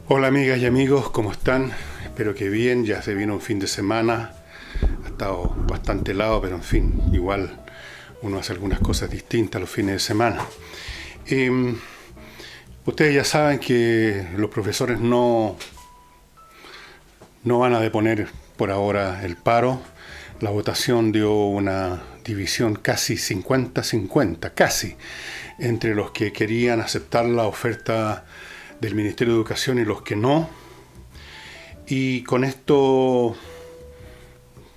Hola amigas y amigos, ¿cómo están? Espero que bien, ya se vino un fin de semana, ha estado bastante helado, pero en fin, igual uno hace algunas cosas distintas los fines de semana. Eh, Ustedes ya saben que los profesores no van a deponer por ahora el paro. La votación dio una división casi 50-50, casi, entre los que querían aceptar la oferta del Ministerio de Educación y los que no. Y con esto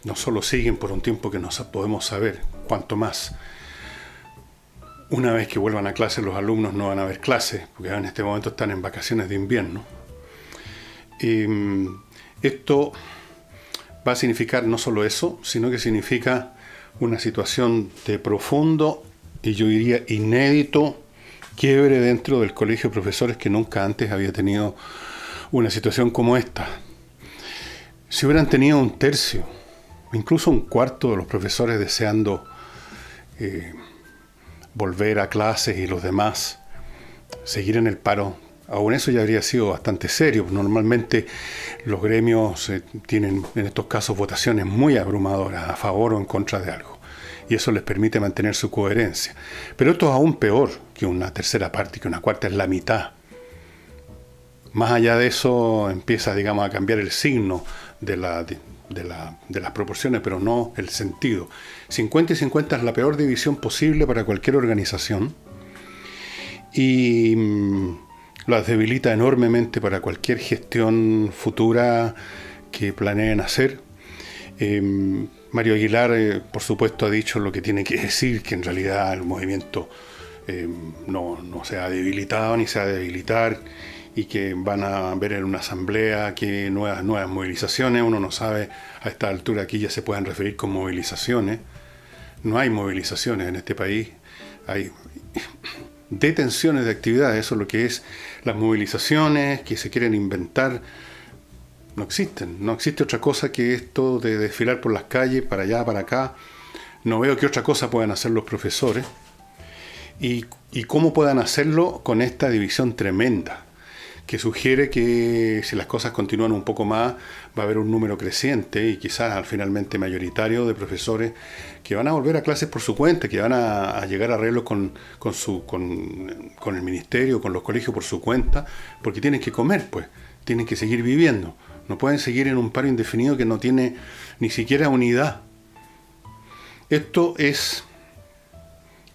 no solo siguen por un tiempo que no podemos saber cuánto más. Una vez que vuelvan a clase los alumnos no van a haber clases, porque en este momento están en vacaciones de invierno. Esto va a significar no solo eso, sino que significa una situación de profundo y yo diría inédito quiebre dentro del colegio de profesores que nunca antes había tenido una situación como esta. Si hubieran tenido un tercio, incluso un cuarto de los profesores deseando volver a clases y los demás seguir en el paro, aún eso ya habría sido bastante serio. Normalmente los gremios tienen en estos casos votaciones muy abrumadoras a favor o en contra de algo, y eso les permite mantener su coherencia. Pero esto es aún peor que una tercera parte, que una cuarta es la mitad. Más allá de eso empieza, digamos, a cambiar el signo de las proporciones, pero no el sentido. 50 y 50 es la peor división posible para cualquier organización y las debilita enormemente para cualquier gestión futura que planeen hacer. Mario Aguilar, por supuesto, ha dicho lo que tiene que decir, que en realidad el movimiento no se ha debilitado ni se va a debilitar, y que van a ver en una asamblea que nuevas movilizaciones. Uno no sabe a esta altura, aquí ya se pueden referir con movilizaciones. No hay movilizaciones en este país, hay detenciones de actividades. Eso es lo que es las movilizaciones que se quieren inventar. No existen, no existe otra cosa que esto de desfilar por las calles, para allá, para acá. No veo qué otra cosa puedan hacer los profesores y cómo puedan hacerlo con esta división tremenda, que sugiere que si las cosas continúan un poco más, va a haber un número creciente y quizás finalmente mayoritario de profesores que van a volver a clases por su cuenta, que van a llegar a arreglos con el ministerio, con los colegios por su cuenta, porque tienen que comer, pues, tienen que seguir viviendo. No pueden seguir en un paro indefinido que no tiene ni siquiera unidad. Esto es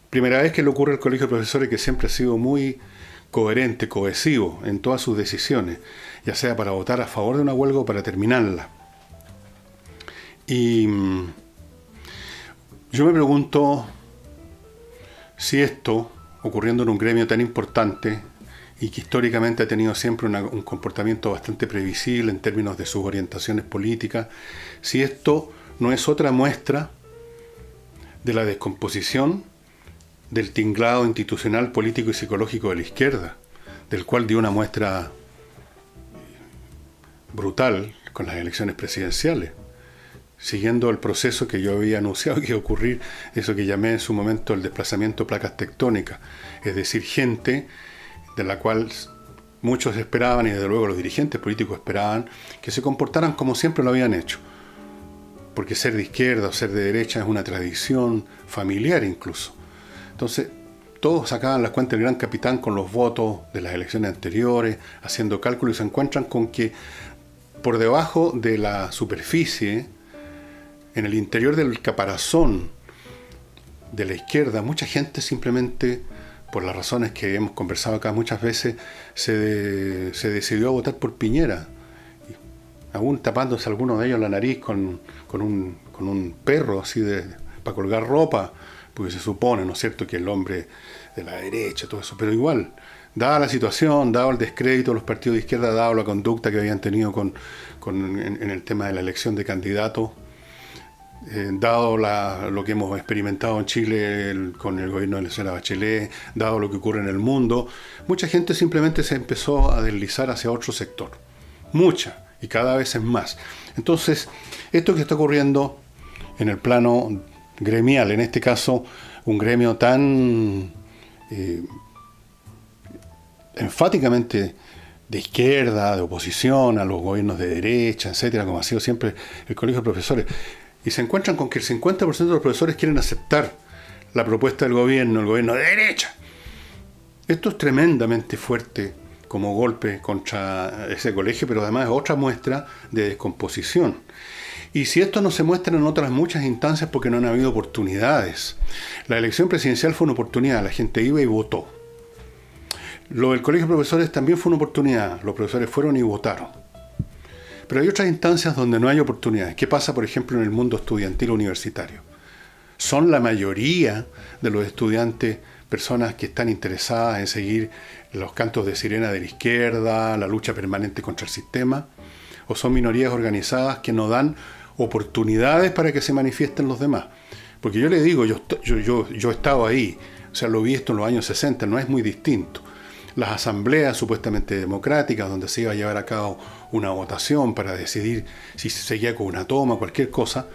primera vez que le ocurre al colegio de profesores, que siempre ha sido muy coherente, cohesivo en todas sus decisiones, ya sea para votar a favor de una huelga o para terminarla. Y yo me pregunto si esto, ocurriendo en un gremio tan importante y que históricamente ha tenido siempre un comportamiento bastante previsible en términos de sus orientaciones políticas, si esto no es otra muestra de la descomposición del tinglado institucional, político y psicológico de la izquierda, del cual dio una muestra brutal con las elecciones presidenciales, siguiendo el proceso que yo había anunciado que iba a ocurrir, eso que llamé en su momento el desplazamiento de placas tectónicas, es decir, gente de la cual muchos esperaban, y desde luego los dirigentes políticos esperaban, que se comportaran como siempre lo habían hecho, porque ser de izquierda o ser de derecha es una tradición familiar incluso. Entonces, todos sacaban las cuentas del gran capitán con los votos de las elecciones anteriores, haciendo cálculos, y se encuentran con que por debajo de la superficie, en el interior del caparazón de la izquierda, mucha gente simplemente, por las razones que hemos conversado acá muchas veces, se decidió a votar por Piñera, aún tapándose algunos de ellos la nariz con un perro así para colgar ropa, porque se supone, ¿no es cierto?, que el hombre de la derecha, todo eso, pero igual, dada la situación, dado el descrédito de los partidos de izquierda, dado la conducta que habían tenido en el tema de la elección de candidatos, dado lo que hemos experimentado en Chile con el gobierno de la señora Bachelet, dado lo que ocurre en el mundo, mucha gente simplemente se empezó a deslizar hacia otro sector, mucha, y cada vez es más. Entonces, esto que está ocurriendo en el plano gremial, en este caso un gremio tan enfáticamente de izquierda, de oposición, a los gobiernos de derecha, etcétera, como ha sido siempre el colegio de profesores. Y se encuentran con que el 50% de los profesores quieren aceptar la propuesta del gobierno, el gobierno de derecha. Esto es tremendamente fuerte como golpe contra ese colegio, pero además es otra muestra de descomposición. Y si esto no se muestra en otras muchas instancias, porque no han habido oportunidades. La elección presidencial fue una oportunidad, la gente iba y votó. Lo del colegio de profesores también fue una oportunidad, los profesores fueron y votaron. Pero hay otras instancias donde no hay oportunidades. ¿Qué pasa, por ejemplo, en el mundo estudiantil universitario? Son la mayoría de los estudiantes personas que están interesadas en seguir los cantos de sirena de la izquierda, la lucha permanente contra el sistema, o son minorías organizadas que no dan oportunidades para que se manifiesten los demás. Porque yo le digo, yo he estado ahí, o sea, lo vi esto en los años 60, no es muy distinto. Las asambleas supuestamente democráticas, donde se iba a llevar a cabo una votación para decidir si se seguía con una toma, cualquier cosa,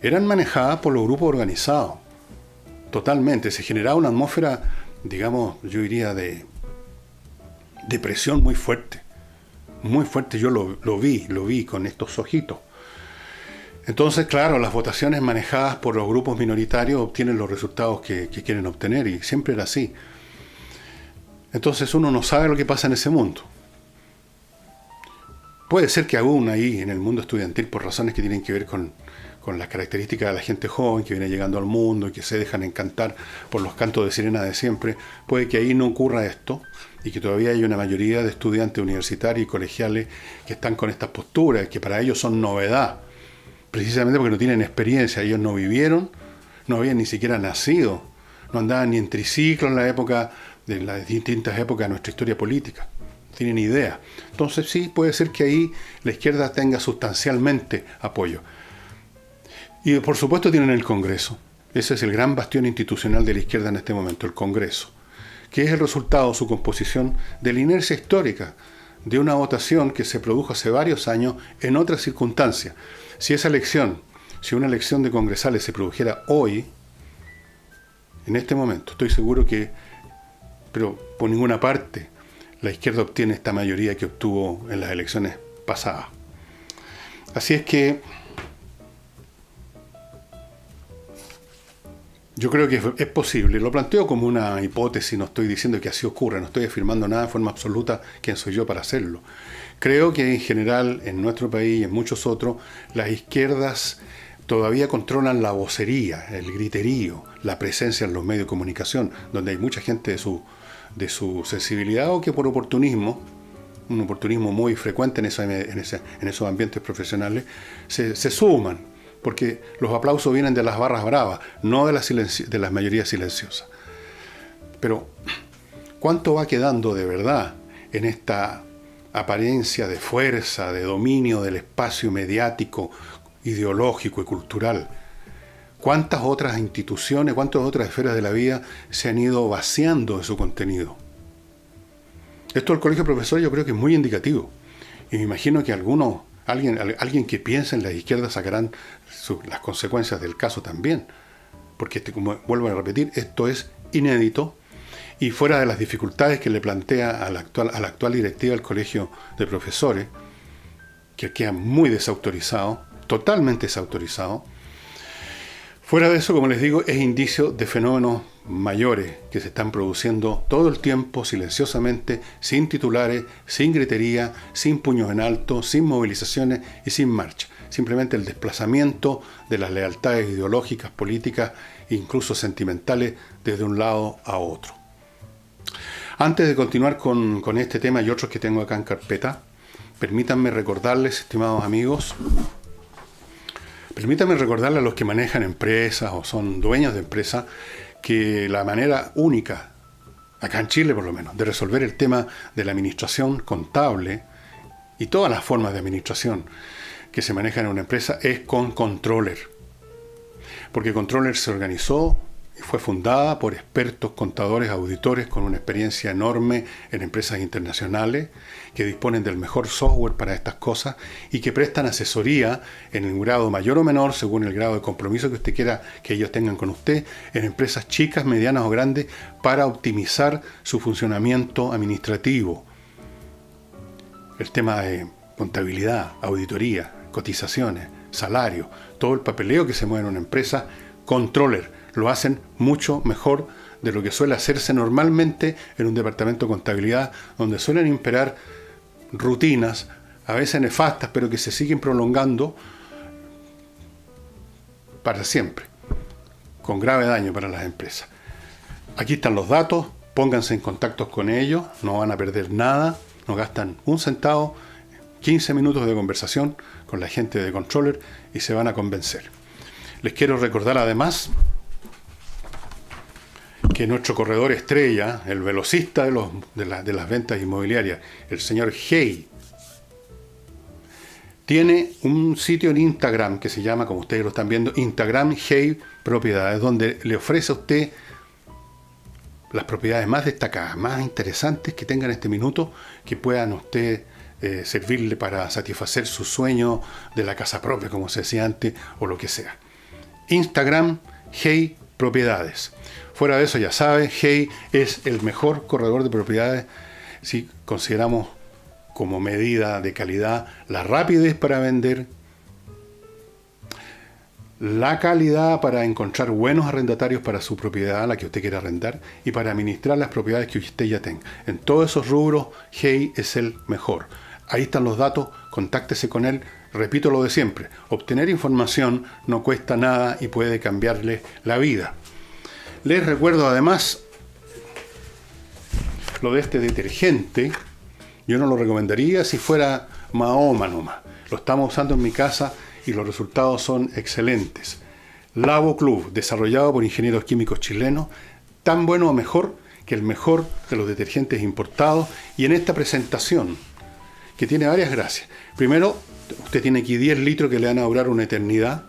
eran manejadas por los grupos organizados. Totalmente. Se generaba una atmósfera, digamos, yo diría, de presión muy fuerte. Muy fuerte. Yo lo vi con estos ojitos. Entonces, claro, las votaciones manejadas por los grupos minoritarios obtienen los resultados que quieren obtener, y siempre era así. Entonces uno no sabe lo que pasa en ese mundo. Puede ser que aún ahí, en el mundo estudiantil, por razones que tienen que ver con las características de la gente joven que viene llegando al mundo y que se dejan encantar por los cantos de sirena de siempre, puede que ahí no ocurra esto y que todavía hay una mayoría de estudiantes universitarios y colegiales que están con estas posturas, que para ellos son novedad, precisamente porque no tienen experiencia. Ellos no vivieron, no habían ni siquiera nacido, no andaban ni en triciclo en la época de las distintas épocas de nuestra historia política. No tienen idea. Entonces sí, puede ser que ahí la izquierda tenga sustancialmente apoyo. Y por supuesto tienen el Congreso. Ese es el gran bastión institucional de la izquierda en este momento, el Congreso, que es el resultado, su composición, de la inercia histórica, de una votación que se produjo hace varios años en otras circunstancias. Si una elección de congresales se produjera hoy, en este momento, estoy seguro que, pero por ninguna parte, la izquierda obtiene esta mayoría que obtuvo en las elecciones pasadas. Así es que yo creo que es posible. Lo planteo como una hipótesis, no estoy diciendo que así ocurra, no estoy afirmando nada de forma absoluta. ¿Quién soy yo para hacerlo? Creo que en general, en nuestro país y en muchos otros, las izquierdas todavía controlan la vocería, el griterío, la presencia en los medios de comunicación, donde hay mucha gente de su sensibilidad o que por oportunismo, un oportunismo muy frecuente en esos ambientes profesionales, se suman. Porque los aplausos vienen de las barras bravas, no de las mayorías silenciosas. Pero, ¿cuánto va quedando de verdad en esta apariencia de fuerza, de dominio del espacio mediático, ideológico y cultural? ¿Cuántas otras instituciones, cuántas otras esferas de la vida se han ido vaciando de su contenido? Esto del colegio de profesores yo creo que es muy indicativo. Y me imagino que alguien que piensa en la izquierda sacarán las consecuencias del caso también, porque como vuelvo a repetir, esto es inédito y fuera de las dificultades que le plantea a la actual directiva del colegio de profesores, que queda muy desautorizado, totalmente desautorizado. Fuera de eso, como les digo, es indicio de fenómenos mayores que se están produciendo todo el tiempo, silenciosamente, sin titulares, sin gritería, sin puños en alto, sin movilizaciones y sin marcha. Simplemente el desplazamiento de las lealtades ideológicas, políticas e incluso sentimentales desde un lado a otro. Antes de continuar con este tema y otros que tengo acá en carpeta, permítanme recordarles, estimados amigos, a los que manejan empresas o son dueños de empresas, que la manera única, acá en Chile por lo menos, de resolver el tema de la administración contable y todas las formas de administración que se manejan en una empresa es con Controller. Porque Controller se organizó y fue fundada por expertos contadores, auditores con una experiencia enorme en empresas internacionales que disponen del mejor software para estas cosas y que prestan asesoría en un grado mayor o menor según el grado de compromiso que usted quiera que ellos tengan con usted en empresas chicas, medianas o grandes para optimizar su funcionamiento administrativo. el tema de contabilidad, auditoría, cotizaciones, salario, todo el papeleo que se mueve en una empresa, controller, lo hacen mucho mejor de lo que suele hacerse normalmente en un departamento de contabilidad, donde suelen imperar rutinas, a veces nefastas, pero que se siguen prolongando para siempre, con grave daño para las empresas. Aquí están los datos, pónganse en contacto con ellos, no van a perder nada, no gastan un centavo, 15 minutos de conversación con la gente de Controller y se van a convencer. Les quiero recordar además que nuestro corredor estrella, el velocista de las ventas inmobiliarias, el señor Hey, tiene un sitio en Instagram que se llama, como ustedes lo están viendo, Instagram Hey Propiedades, donde le ofrece a usted las propiedades más destacadas, más interesantes que tengan este minuto, que puedan usted servirle para satisfacer su sueño de la casa propia, como se decía antes, o lo que sea. Instagram Hey Propiedades. Fuera de eso, ya sabe, Hey es el mejor corredor de propiedades si consideramos como medida de calidad la rapidez para vender, la calidad para encontrar buenos arrendatarios para su propiedad, la que usted quiera arrendar, y para administrar las propiedades que usted ya tenga. En todos esos rubros, Hey es el mejor. Ahí están los datos, contáctese con él. Repito lo de siempre, obtener información no cuesta nada y puede cambiarle la vida. Les recuerdo además lo de este detergente. Yo no lo recomendaría si fuera Mahoma nomás. Lo estamos usando en mi casa y los resultados son excelentes. Lavo Club, desarrollado por ingenieros químicos chilenos, tan bueno o mejor que el mejor de los detergentes importados. Y en esta presentación, que tiene varias gracias. Primero, usted tiene aquí 10 litros que le van a durar una eternidad.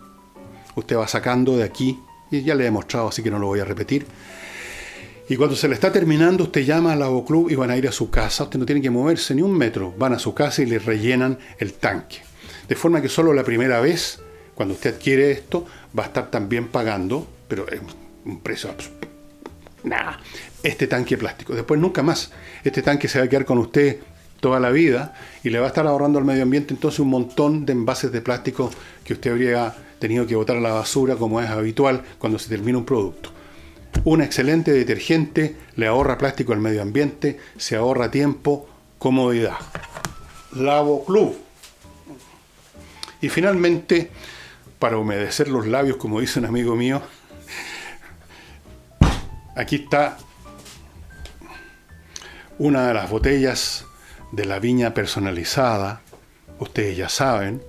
Usted va sacando de aquí, y ya le he mostrado, así que no lo voy a repetir. Y cuando se le está terminando, usted llama al Lavo Club y van a ir a su casa. Usted no tiene que moverse ni un metro. Van a su casa y le rellenan el tanque. De forma que solo la primera vez, cuando usted adquiere esto, va a estar también pagando, pero es un precio nada, este tanque plástico. Después nunca más. Este tanque se va a quedar con usted toda la vida y le va a estar ahorrando al medio ambiente entonces un montón de envases de plástico que usted habría tenido que botar a la basura, como es habitual cuando se termina un producto. Un excelente detergente, le ahorra plástico al medio ambiente, se ahorra tiempo, comodidad. Lavo Club. Y finalmente, para humedecer los labios, como dice un amigo mío, aquí está una de las botellas de la viña personalizada. Ustedes ya saben,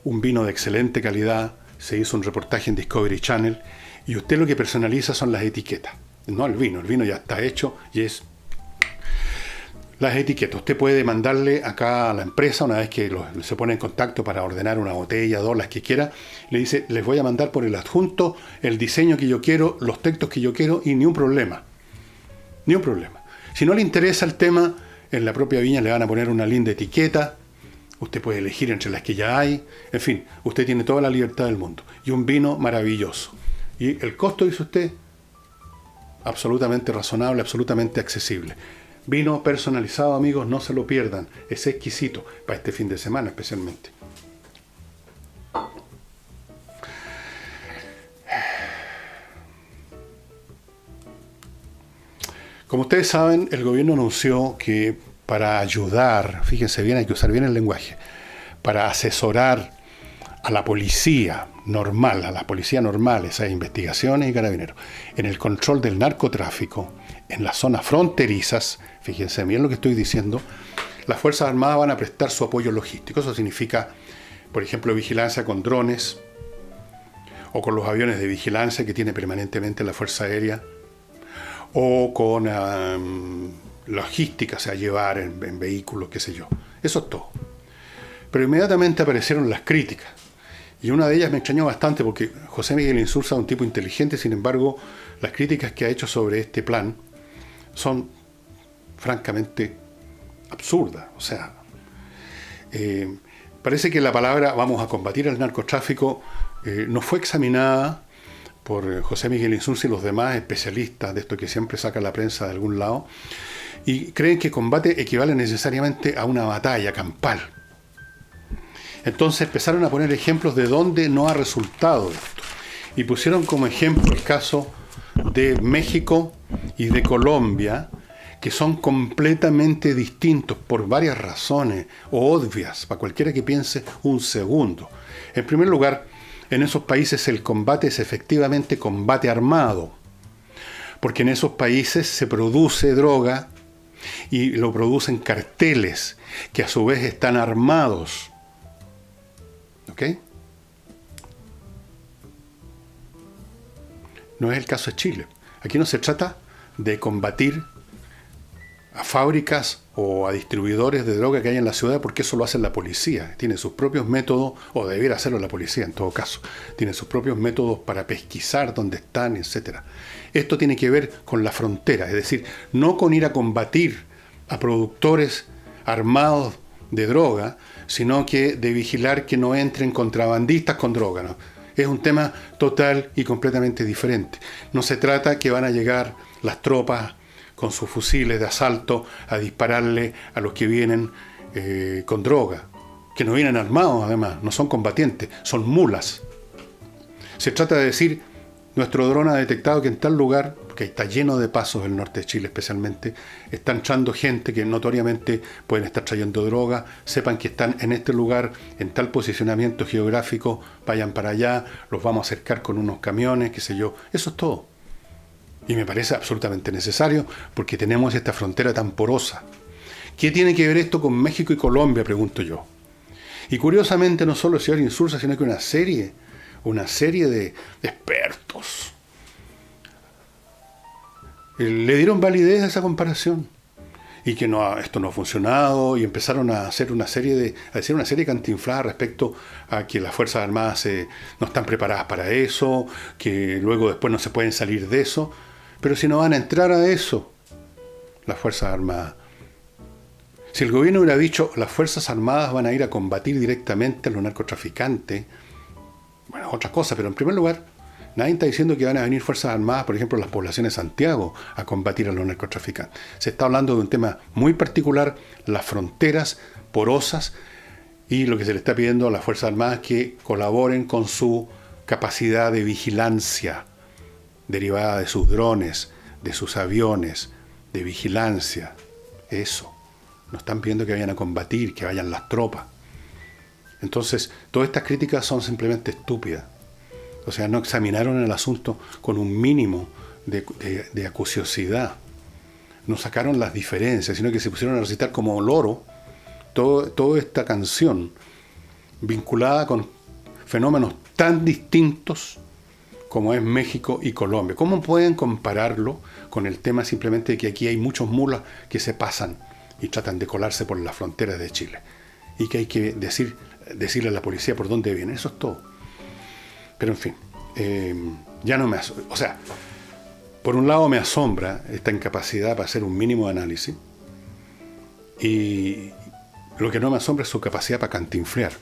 un vino de excelente calidad. Se hizo un reportaje en Discovery Channel y usted lo que personaliza son las etiquetas, no el vino ya está hecho y es las etiquetas. Usted puede mandarle acá a la empresa, una vez que se pone en contacto para ordenar una botella, dos, las que quiera, le dice, les voy a mandar por el adjunto el diseño que yo quiero, los textos que yo quiero y ni un problema. Ni un problema. Si no le interesa el tema, en la propia viña le van a poner una linda etiqueta. Usted puede elegir entre las que ya hay. En fin, usted tiene toda la libertad del mundo. Y un vino maravilloso. Y el costo, dice usted, absolutamente razonable, absolutamente accesible. Vino personalizado, amigos, no se lo pierdan. Es exquisito, para este fin de semana especialmente. Como ustedes saben, el gobierno anunció que para ayudar, fíjense bien, hay que usar bien el lenguaje, para asesorar a la policía normal, esas investigaciones y carabineros, en el control del narcotráfico, en las zonas fronterizas, fíjense bien lo que estoy diciendo, las Fuerzas Armadas van a prestar su apoyo logístico. Eso significa, por ejemplo, vigilancia con drones o con los aviones de vigilancia que tiene permanentemente la Fuerza Aérea, o con logística, o sea, llevar en vehículos, qué sé yo. Eso es todo. Pero inmediatamente aparecieron las críticas. Y una de ellas me extrañó bastante porque José Miguel Insulza es un tipo inteligente, sin embargo, las críticas que ha hecho sobre este plan son francamente absurdas. O sea, parece que la palabra vamos a combatir el narcotráfico no fue examinada por José Miguel Insulza y los demás especialistas de esto que siempre saca la prensa de algún lado, y creen que combate equivale necesariamente a una batalla campal. Entonces empezaron a poner ejemplos de dónde no ha resultado esto. Y pusieron como ejemplo el caso de México y de Colombia, que son completamente distintos por varias razones, obvias, para cualquiera que piense un segundo. En primer lugar, en esos países el combate es efectivamente combate armado, porque en esos países se produce droga y lo producen carteles, que a su vez están armados. ¿Ok? No es el caso de Chile. Aquí no se trata de combatir a fábricas o a distribuidores de droga que hay en la ciudad, porque eso lo hace la policía. Tiene sus propios métodos, o debiera hacerlo la policía en todo caso. Tiene sus propios métodos para pesquisar dónde están, etc. Esto tiene que ver con la frontera, es decir, no con ir a combatir a productores armados de droga, sino que de vigilar que no entren contrabandistas con droga, ¿no? Es un tema total y completamente diferente. No se trata que van a llegar las tropas con sus fusiles de asalto a dispararle a los que vienen con droga, que no vienen armados además, no son combatientes, son mulas. Se trata de decir, nuestro dron ha detectado que en tal lugar, que está lleno de pasos el norte de Chile especialmente, está entrando gente que notoriamente pueden estar trayendo droga, sepan que están en este lugar, en tal posicionamiento geográfico, vayan para allá, los vamos a acercar con unos camiones, qué sé yo, eso es todo. Y me parece absolutamente necesario porque tenemos esta frontera tan porosa. ¿Qué tiene que ver esto con México y Colombia?, pregunto yo. Y curiosamente no solo el señor Insulza, sino que una serie de expertos le dieron validez a esa comparación. Y que no, esto no ha funcionado, y empezaron a hacer una serie de cantinfladas respecto a que las Fuerzas Armadas no están preparadas para eso, que luego después no se pueden salir de eso. Pero si no van a entrar a eso, las Fuerzas Armadas. Si el gobierno hubiera dicho, las Fuerzas Armadas van a ir a combatir directamente a los narcotraficantes, bueno, otra cosa, pero en primer lugar, nadie está diciendo que van a venir Fuerzas Armadas, por ejemplo, en las poblaciones de Santiago, a combatir a los narcotraficantes. Se está hablando de un tema muy particular, las fronteras porosas, y lo que se le está pidiendo a las Fuerzas Armadas que colaboren con su capacidad de vigilancia, derivada de sus drones, de sus aviones, de vigilancia. Eso. No están pidiendo que vayan a combatir, que vayan las tropas. Entonces, todas estas críticas son simplemente estúpidas. O sea, no examinaron el asunto con un mínimo de acuciosidad. No sacaron las diferencias, sino que se pusieron a recitar como loro toda esta canción vinculada con fenómenos tan distintos como es México y Colombia. ¿Cómo pueden compararlo con el tema simplemente de que aquí hay muchos mulas que se pasan y tratan de colarse por las fronteras de Chile? Y que hay que decirle a la policía por dónde viene. Eso es todo. Pero en fin, ya no me asombra. O sea, por un lado me asombra esta incapacidad para hacer un mínimo de análisis, y lo que no me asombra es su capacidad para cantinflear.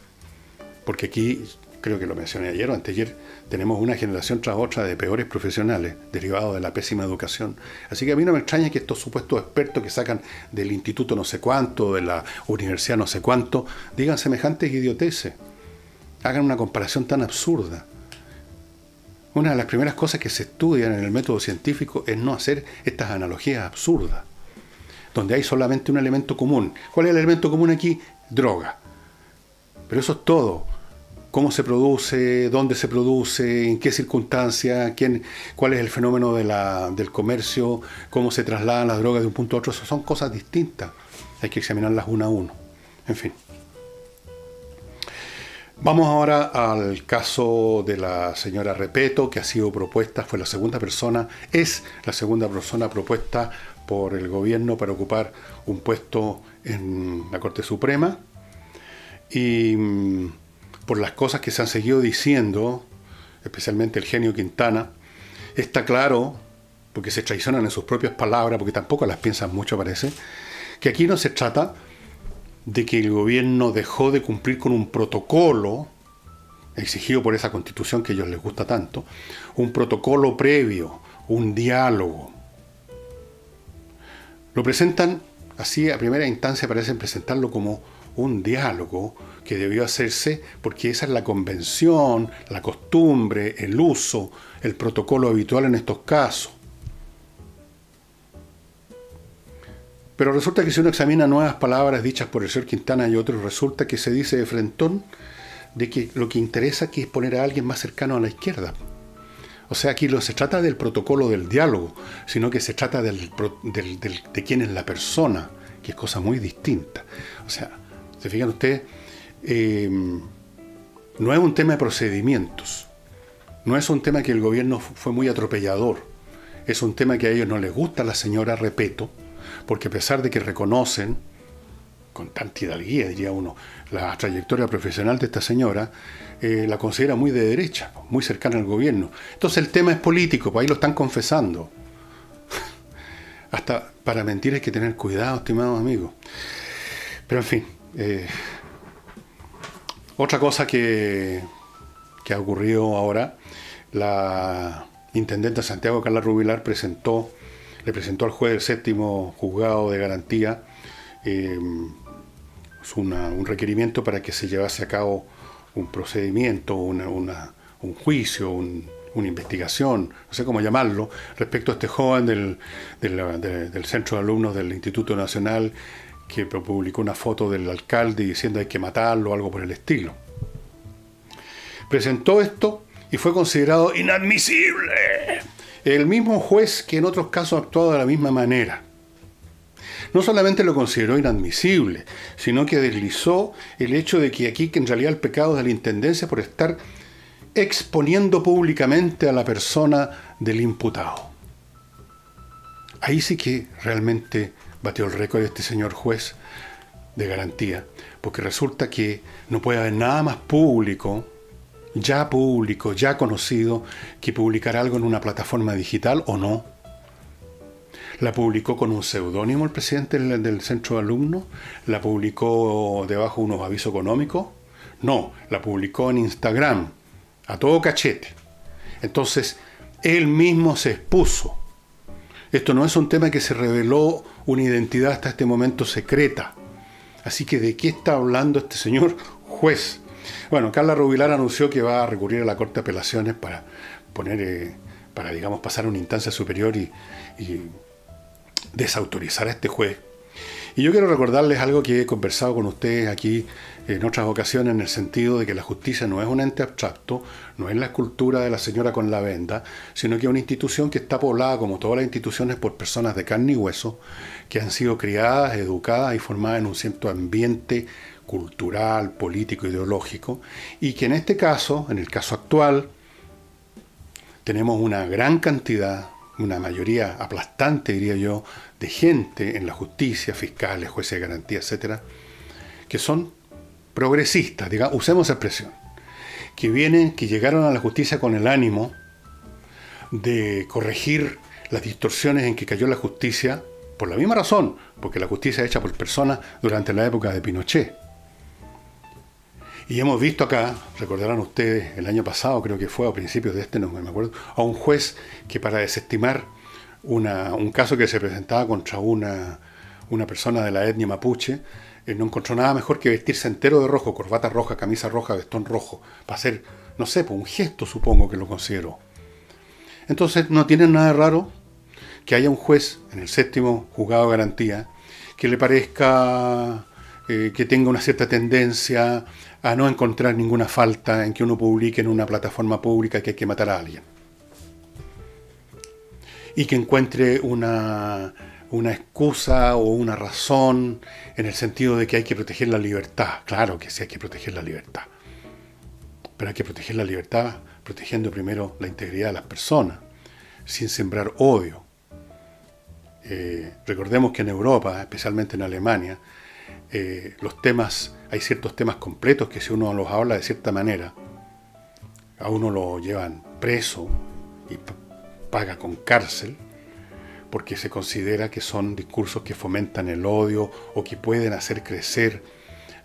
Porque aquí, creo que lo mencioné ayer o anteayer, tenemos una generación tras otra de peores profesionales derivados de la pésima educación. Así que a mí no me extraña que estos supuestos expertos que sacan del instituto no sé cuánto, de la universidad no sé cuánto, digan semejantes idioteces, hagan una comparación tan absurda. Una de las primeras cosas que se estudian en el método científico es no hacer estas analogías absurdas, donde hay solamente un elemento común. ¿Cuál es el elemento común aquí? Droga. Pero eso es todo. Cómo se produce, dónde se produce, en qué circunstancias, cuál es el fenómeno del comercio, cómo se trasladan las drogas de un punto a otro. Son cosas distintas. Hay que examinarlas una a uno. En fin. Vamos ahora al caso de la señora Repetto, que ha sido propuesta, es la segunda persona propuesta por el gobierno para ocupar un puesto en la Corte Suprema. Y por las cosas que se han seguido diciendo, especialmente el genio Quintana, está claro, porque se traicionan en sus propias palabras, porque tampoco las piensan mucho parece, que aquí no se trata de que el gobierno dejó de cumplir con un protocolo exigido por esa constitución que a ellos les gusta tanto, un protocolo previo, un diálogo. Lo presentan así, a primera instancia parecen presentarlo como un diálogo que debió hacerse porque esa es la convención, la costumbre, el uso, el protocolo habitual en estos casos. Pero resulta que si uno examina nuevas palabras dichas por el señor Quintana y otros, resulta que se dice de frentón de que lo que interesa aquí es poner a alguien más cercano a la izquierda. O sea, aquí no se trata del protocolo del diálogo, sino que se trata de quién es la persona, que es cosa muy distinta. O sea, ¿se fijan ustedes? No es un tema de procedimientos, no es un tema que el gobierno fue muy atropellador, es un tema que a ellos no les gusta la señora Repetto, porque a pesar de que reconocen, con tanta hidalguía diría uno, la trayectoria profesional de esta señora, la considera muy de derecha, muy cercana al gobierno. Entonces el tema es político, pues ahí lo están confesando. Hasta para mentir hay que tener cuidado, estimados amigos. Pero en fin, otra cosa que ha ocurrido ahora, la intendente de Santiago, Carla Rubilar, le presentó al juez del séptimo juzgado de garantía un requerimiento para que se llevase a cabo un procedimiento, un juicio, una investigación, no sé cómo llamarlo, respecto a este joven del centro de alumnos del Instituto Nacional que publicó una foto del alcalde diciendo hay que matarlo o algo por el estilo. Presentó esto y fue considerado inadmisible. El mismo juez que en otros casos ha actuado de la misma manera. No solamente lo consideró inadmisible, sino que deslizó el hecho de que aquí, que en realidad el pecado es de la intendencia por estar exponiendo públicamente a la persona del imputado. Ahí sí que realmente batió el récord de este señor juez de garantía, porque resulta que no puede haber nada más público, ya conocido, que publicar algo en una plataforma digital o no. La publicó con un seudónimo el presidente del centro de alumnos, la publicó debajo de unos avisos económicos, no, la publicó en Instagram, a todo cachete. Entonces, él mismo se expuso. Esto no es un tema que se reveló una identidad hasta este momento secreta. Así que, ¿de qué está hablando este señor juez? Bueno, Carla Rubilar anunció que va a recurrir a la Corte de Apelaciones para digamos, pasar a una instancia superior y desautorizar a este juez. Y yo quiero recordarles algo que he conversado con ustedes aquí en otras ocasiones, en el sentido de que la justicia no es un ente abstracto, no es la escultura de la señora con la venda, sino que es una institución que está poblada, como todas las instituciones, por personas de carne y hueso, que han sido criadas, educadas y formadas en un cierto ambiente cultural, político, ideológico, y que en este caso, en el caso actual, tenemos una gran cantidad, una mayoría aplastante, diría yo, de gente en la justicia, fiscales, jueces de garantía, etcétera, que son progresistas, digamos, usemos esa expresión, que llegaron a la justicia con el ánimo de corregir las distorsiones en que cayó la justicia, por la misma razón, porque la justicia es hecha por personas durante la época de Pinochet. Y hemos visto acá, recordarán ustedes, el año pasado creo que fue, a principios de este, no me acuerdo, a un juez que para desestimar un caso que se presentaba contra una persona de la etnia mapuche, no encontró nada mejor que vestirse entero de rojo, corbata roja, camisa roja, vestón rojo, para hacer, no sé, pues un gesto supongo que lo consideró. Entonces no tiene nada de raro que haya un juez en el séptimo juzgado de garantía que le parezca que tenga una cierta tendencia a no encontrar ninguna falta en que uno publique en una plataforma pública que hay que matar a alguien. Y que encuentre una excusa o una razón en el sentido de que hay que proteger la libertad. Claro que sí hay que proteger la libertad. Pero hay que proteger la libertad protegiendo primero la integridad de las personas, sin sembrar odio. Recordemos que en Europa, especialmente en Alemania, hay ciertos temas completos que si uno los habla de cierta manera, a uno lo llevan preso y paga con cárcel, porque se considera que son discursos que fomentan el odio o que pueden hacer crecer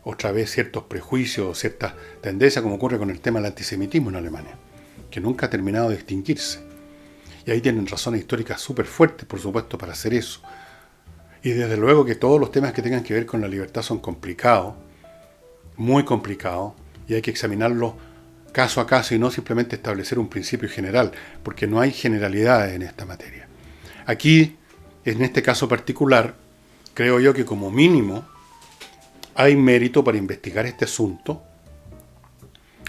otra vez ciertos prejuicios, ciertas tendencias, como ocurre con el tema del antisemitismo en Alemania, que nunca ha terminado de extinguirse. Y ahí tienen razones históricas súper fuertes, por supuesto, para hacer eso. Y desde luego que todos los temas que tengan que ver con la libertad son complicados, muy complicados, y hay que examinarlos caso a caso y no simplemente establecer un principio general, porque no hay generalidades en esta materia. Aquí, en este caso particular, creo yo que como mínimo hay mérito para investigar este asunto,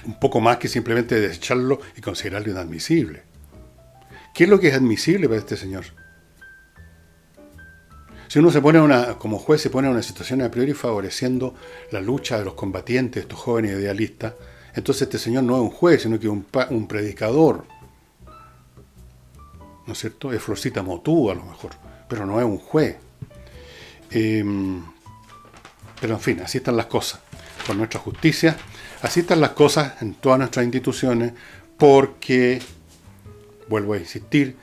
un poco más que simplemente desecharlo y considerarlo inadmisible. ¿Qué es lo que es admisible para este señor? Si uno se pone como juez se pone en una situación a priori favoreciendo la lucha de los combatientes, estos jóvenes idealistas, entonces este señor no es un juez, sino que es un predicador. ¿No es cierto? Es Florcita Motú a lo mejor, pero no es un juez. Pero en fin, así están las cosas con nuestra justicia, así están las cosas en todas nuestras instituciones, porque, vuelvo a insistir,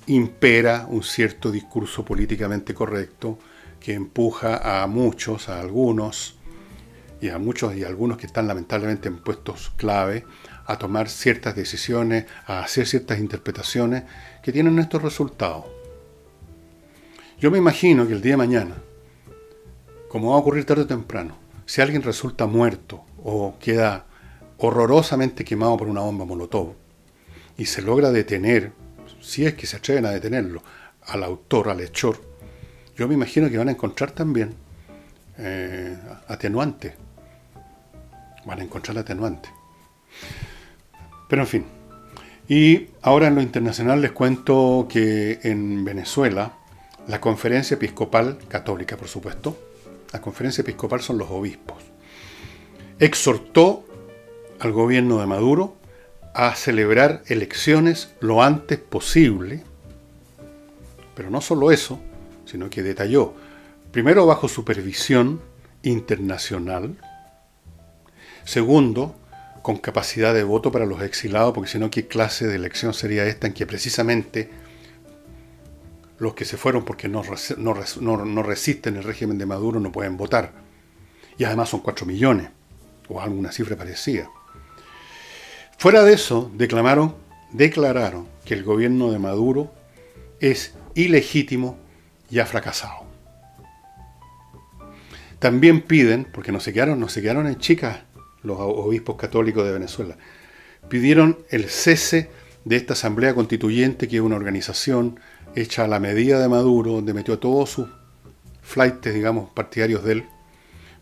impera un cierto discurso políticamente correcto que empuja a muchos, a algunos, y a muchos y a algunos que están lamentablemente en puestos clave, a tomar ciertas decisiones, a hacer ciertas interpretaciones que tienen estos resultados. Yo me imagino que el día de mañana, como va a ocurrir tarde o temprano, si alguien resulta muerto o queda horrorosamente quemado por una bomba Molotov y se logra detener, si es que se atreven a detenerlo, al autor, al hechor, yo me imagino que van a encontrar también atenuantes. Van a encontrar atenuantes. Pero en fin. Y ahora en lo internacional les cuento que en Venezuela, la Conferencia Episcopal Católica, por supuesto, la Conferencia Episcopal son los obispos, exhortó al gobierno de Maduro a celebrar elecciones lo antes posible, pero no solo eso, sino que detalló, primero bajo supervisión internacional, segundo, con capacidad de voto para los exilados, porque si no, ¿qué clase de elección sería esta en que precisamente los que se fueron porque no resisten el régimen de Maduro no pueden votar? Y además son 4 millones, o alguna cifra parecida. Fuera de eso, declararon que el gobierno de Maduro es ilegítimo y ha fracasado. También piden, porque no se quedaron en chicas los obispos católicos de Venezuela, pidieron el cese de esta Asamblea Constituyente, que es una organización hecha a la medida de Maduro, donde metió a todos sus flaites, digamos, partidarios de él,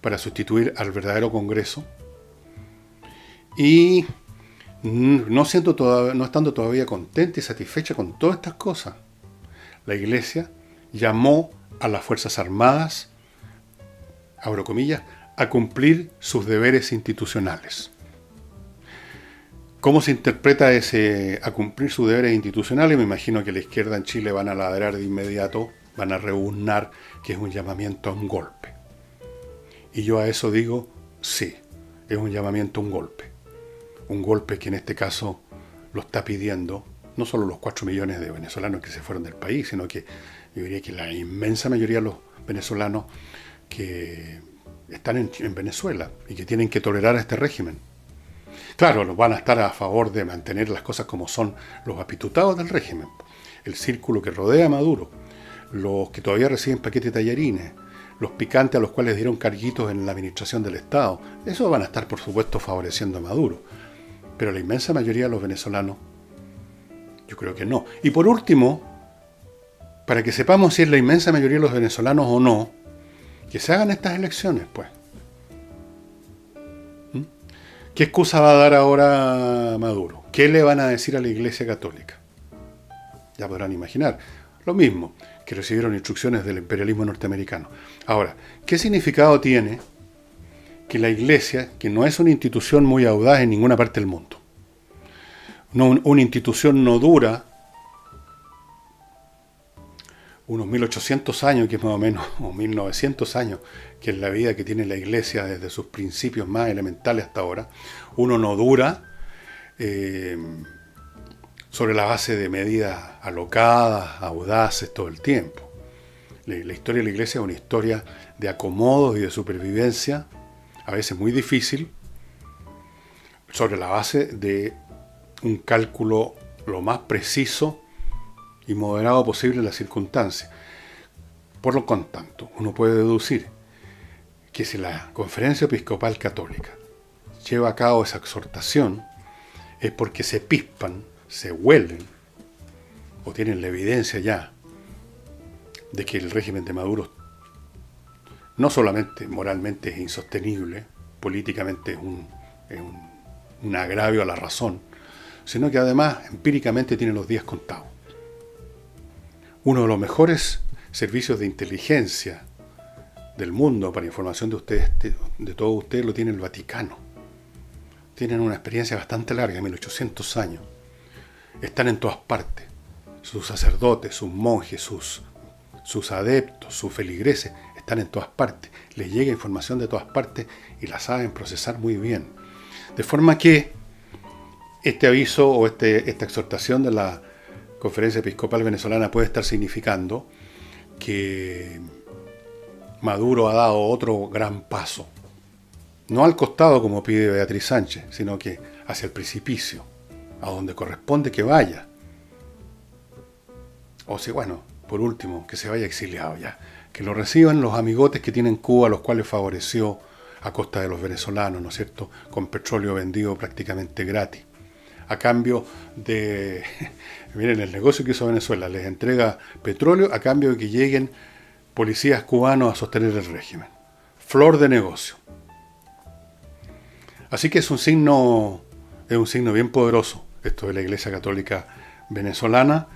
para sustituir al verdadero Congreso. Y no estando todavía contenta y satisfecha con todas estas cosas, la Iglesia llamó a las Fuerzas Armadas, abro comillas, a cumplir sus deberes institucionales. ¿Cómo se interpreta ese a cumplir sus deberes institucionales? Me imagino que la izquierda en Chile van a ladrar de inmediato, van a rebuznar que es un llamamiento a un golpe. Y yo a eso digo, sí, es un llamamiento a un golpe. Un golpe que en este caso lo está pidiendo no solo los 4 millones de venezolanos que se fueron del país, sino que yo diría que la inmensa mayoría de los venezolanos que están en Venezuela y que tienen que tolerar a este régimen. Claro, van a estar a favor de mantener las cosas como son los apitutados del régimen, el círculo que rodea a Maduro, los que todavía reciben paquetes de tallarines, los picantes a los cuales dieron carguitos en la administración del Estado. Eso van a estar, por supuesto, favoreciendo a Maduro. Pero la inmensa mayoría de los venezolanos, yo creo que no. Y por último, para que sepamos si es la inmensa mayoría de los venezolanos o no, que se hagan estas elecciones, pues. ¿Qué excusa va a dar ahora Maduro? ¿Qué le van a decir a la Iglesia Católica? Ya podrán imaginar. Lo mismo, que recibieron instrucciones del imperialismo norteamericano. Ahora, ¿qué significado tiene que la Iglesia, que no es una institución muy audaz en ninguna parte del mundo, una institución no dura, unos 1800 años, que es más o menos, o 1900 años, que es la vida que tiene la Iglesia desde sus principios más elementales hasta ahora, uno no dura sobre la base de medidas alocadas, audaces todo el tiempo. La historia de la Iglesia es una historia de acomodos y de supervivencia a veces muy difícil, sobre la base de un cálculo lo más preciso y moderado posible en las circunstancias. Por lo tanto, uno puede deducir que si la Conferencia Episcopal Católica lleva a cabo esa exhortación, es porque se pispan, se huelen, o tienen la evidencia ya de que el régimen de Maduro no solamente moralmente es insostenible, políticamente es un agravio a la razón, sino que además empíricamente tiene los días contados. Uno de los mejores servicios de inteligencia del mundo, para información de ustedes, de todos ustedes, lo tiene el Vaticano. Tienen una experiencia bastante larga, 1800 años. Están en todas partes. Sus sacerdotes, sus monjes, sus adeptos, sus feligreses, están en todas partes. Les llega información de todas partes y la saben procesar muy bien. De forma que este aviso o esta exhortación de la Conferencia Episcopal Venezolana puede estar significando que Maduro ha dado otro gran paso. No al costado como pide Beatriz Sánchez, sino que hacia el precipicio, a donde corresponde que vaya. O si, bueno, por último, que se vaya exiliado ya. Que lo reciban los amigotes que tiene en Cuba, los cuales favoreció a costa de los venezolanos, ¿no es cierto?, con petróleo vendido prácticamente gratis. A cambio de, miren el negocio que hizo Venezuela, les entrega petróleo a cambio de que lleguen policías cubanos a sostener el régimen. Flor de negocio. Así que es un signo bien poderoso esto de la Iglesia Católica venezolana.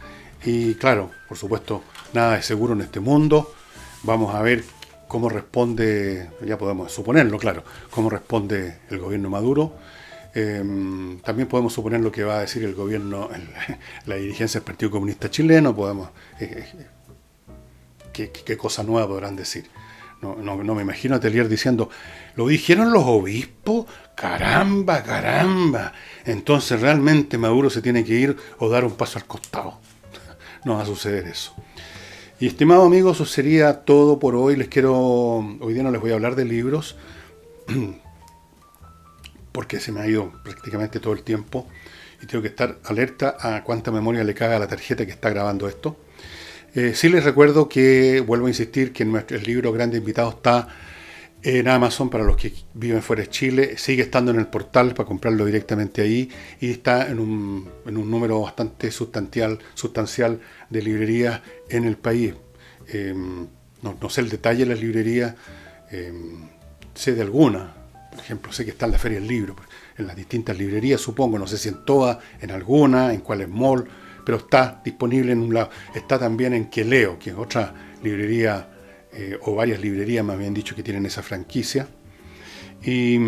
Y claro, por supuesto, nada es seguro en este mundo. Vamos a ver cómo responde, ya podemos suponerlo, claro, cómo responde el gobierno Maduro. También podemos suponer lo que va a decir el gobierno, la dirigencia del Partido Comunista Chileno. Podemos qué cosa nueva podrán decir. No me imagino a Telier diciendo, ¿lo dijeron los obispos? ¡Caramba! Entonces realmente Maduro se tiene que ir o dar un paso al costado. No va a suceder eso. Y estimados amigos, eso sería todo por hoy. Hoy día no les voy a hablar de libros, porque se me ha ido prácticamente todo el tiempo y tengo que estar alerta a cuánta memoria le caga a la tarjeta que está grabando esto. Sí les recuerdo que, vuelvo a insistir, que el libro Grande Invitado está en Amazon para los que viven fuera de Chile. Sigue estando en el portal para comprarlo directamente ahí y está en un número bastante sustancial de librerías en el país. No sé el detalle de las librerías, sé de alguna. Por ejemplo, sé que está en la Feria del Libro, en las distintas librerías, supongo, no sé si en todas, en alguna, en cuáles mall, pero está disponible en un lado. Está también en Queleo, que es otra librería, o varias librerías, más bien dicho, que tienen esa franquicia. Y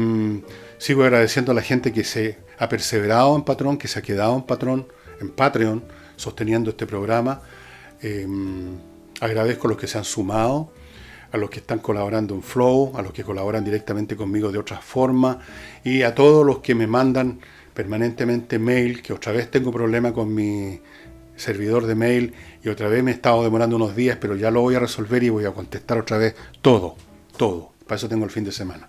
sigo agradeciendo a la gente que se ha perseverado en Patrón, que se ha quedado en Patreon, sosteniendo este programa. Agradezco a los que se han sumado, a los que están colaborando en Flow, a los que colaboran directamente conmigo de otras formas, y a todos los que me mandan permanentemente mail, que otra vez tengo problema con mi servidor de mail, y otra vez me he estado demorando unos días, pero ya lo voy a resolver y voy a contestar otra vez todo. Para eso tengo el fin de semana.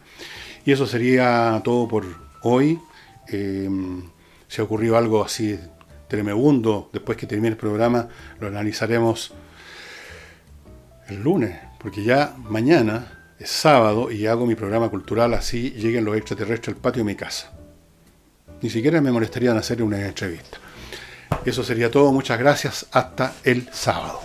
Y eso sería todo por hoy. Si ocurrió algo así tremebundo después que termine el programa, lo analizaremos el lunes, porque ya mañana es sábado y hago mi programa cultural, así lleguen los extraterrestres al patio de mi casa. Ni siquiera me molestaría en hacer una entrevista. Eso sería todo, muchas gracias, hasta el sábado.